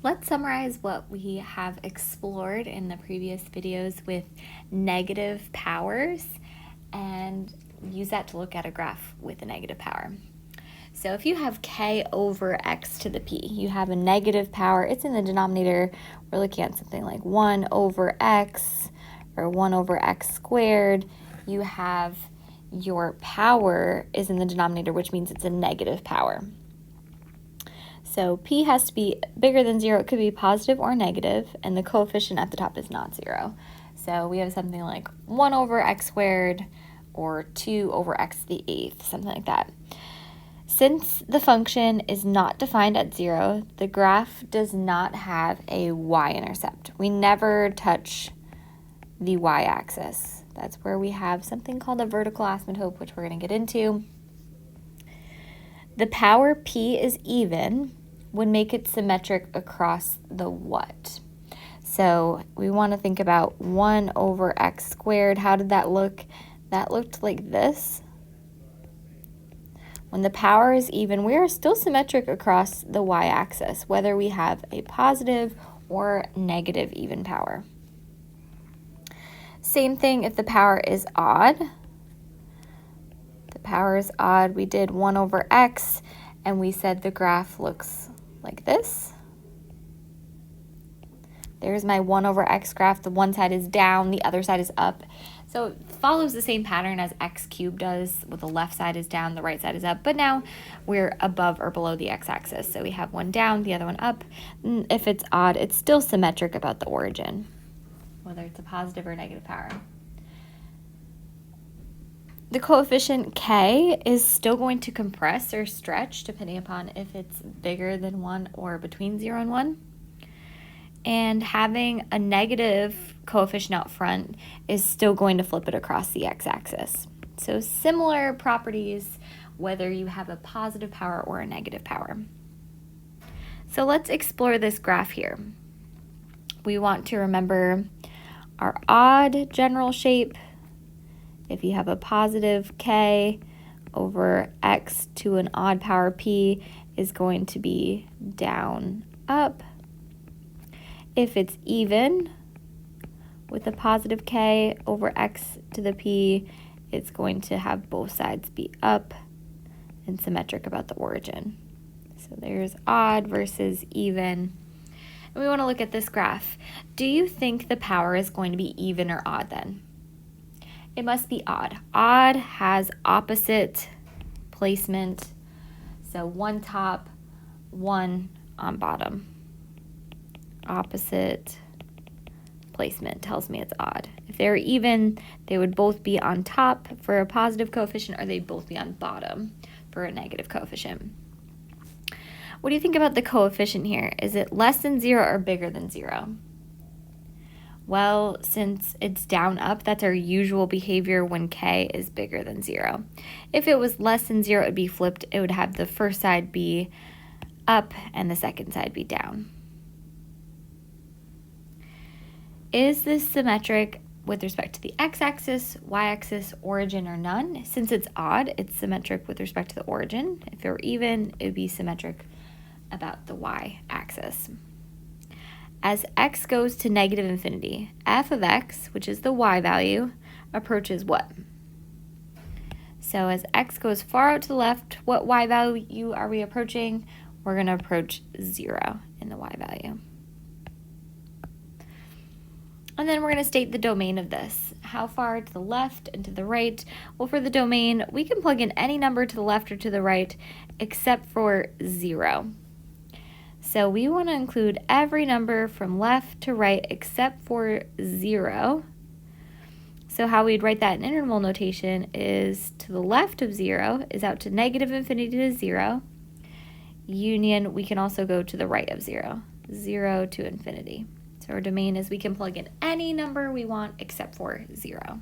Let's summarize what we have explored in the previous videos with negative powers and use that to look at a graph with a negative power. So if you have k over x to the p, you have a negative power, it's in the denominator. We're looking at something like 1 over x or 1 over x squared. You have your power is in the denominator, which means it's a negative power. So p has to be bigger than 0. It could be positive or negative, and the coefficient at the top is not 0. So we have something like 1 over x squared or 2 over x to the 8th, something like that. Since the function is not defined at 0, the graph does not have a y-intercept. We never touch the y-axis. That's where we have something called a vertical asymptote, which we're going to get into. The power p is even would make it symmetric across the what? So we want to think about 1 over x squared. How did that look? That looked like this. When the power is even, we are still symmetric across the y-axis, whether we have a positive or negative even power. Same thing if the power is odd. The power is odd. We did 1 over x, and we said the graph looks like this. There's my 1 over x graph. The one side is down, the other side is up. So it follows the same pattern as x cubed does, with the left side is down, the right side is up. But now we're above or below the x-axis. So we have one down, the other one up. If it's odd, it's still symmetric about the origin, whether it's a positive or negative power. The coefficient k is still going to compress or stretch depending upon if it's bigger than 1 or between 0 and 1. And having a negative coefficient out front is still going to flip it across the x-axis. So similar properties whether you have a positive power or a negative power. So let's explore this graph here. We want to remember our odd general shape. If you have a positive k over x to an odd power p is going to be down, up. If it's even with a positive k over x to the p, it's going to have both sides be up and symmetric about the origin. So there's odd versus even. And we want to look at this graph. Do you think the power is going to be even or odd then? It must be odd. Odd has opposite placement. So one top, one on bottom. Opposite placement tells me it's odd. If they were even, they would both be on top for a positive coefficient, or they'd both be on bottom for a negative coefficient. What do you think about the coefficient here? Is it less than 0 or bigger than 0? Well, since it's down, up, that's our usual behavior when k is bigger than 0. If it was less than 0, it would be flipped. It would have the first side be up and the second side be down. Is this symmetric with respect to the x-axis, y-axis, origin, or none? Since it's odd, it's symmetric with respect to the origin. If it were even, it would be symmetric about the y-axis. As x goes to negative infinity, f of x, which is the y value, approaches what? So as x goes far out to the left, what y value are we approaching? We're going to approach 0 in the y value. And then we're going to state the domain of this. How far to the left and to the right? Well, for the domain, we can plug in any number to the left or to the right except for 0. So we want to include every number from left to right except for 0. So how we'd write that in interval notation is to the left of 0 is out to negative infinity to 0. Union, we can also go to the right of 0, 0 to infinity. So our domain is we can plug in any number we want except for 0.